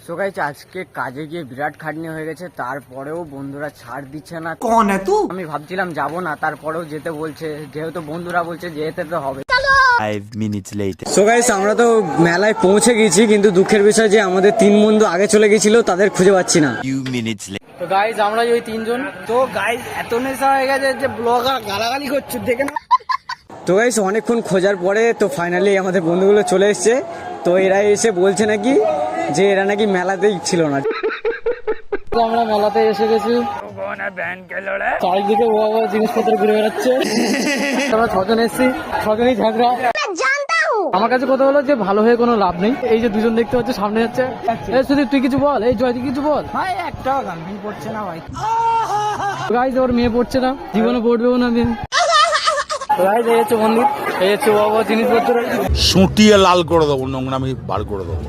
So guys আজকে কাজে গিয়ে বিরাট খাটনি হয়ে গেছে, তারপরেও বন্ধুরা ছাড় দিচ্ছে না। कौन है तू? আমি ভাবছিলাম যাব না, তারপরেও যেতে বলছে, যেহেতু বন্ধুরা বলছে যেতে তো হবে। 5 minutes later. সো গাইস আমরা তো মেলায় পৌঁছে গেছি, কিন্তু দুঃখের বিষয় যে আমাদের 3 বন্ধু আগে চলে গেছিল, তাদের খুঁজে পাচ্ছি না। Few minutes later. তো গাইস আমরা ওই 3 জন, তো গাইস এত নেশা হয়ে গেছে যে ব্লগার গালাগালি করছে দেখে না। তো গাইস অনেকক্ষণ খোঁজার পরে তো ফাইনালি আমাদের বন্ধুগুলো চলে এসেছে। তো এরা এসে বলছে নাকি যে এরা নাকি মেলাতেই ছিল না। আমরা মেলাতে এসে গেছি, চারিদিকে বড় বড় জিনিসপত্র ঘুরে বেড়াচ্ছে। আমরা 6 জন এসেছি, 6 জনই ঝগড়া। আমার কাছে কথা হলো যে ভালো হয়ে কোনো লাভ নেই। এই যে দুজন দেখতে পাচ্ছে সামনে যাচ্ছে, সুদীপ তুই কিছু বল, এই জয় তুই কিছু বল। ভাই একটাও গার্লফ্রেন্ড পড়ছে না ভাই। গাইস ওর মেয়ে পড়ছে না, জীবনে পড়বেও না মেয়ে। গাইস এই হচ্ছে বন্ধু, এই হচ্ছে বড় বড় জিনিসপত্র। সুটিয়ে লাল করে দেবো, নোংরামি বার করে দেবো।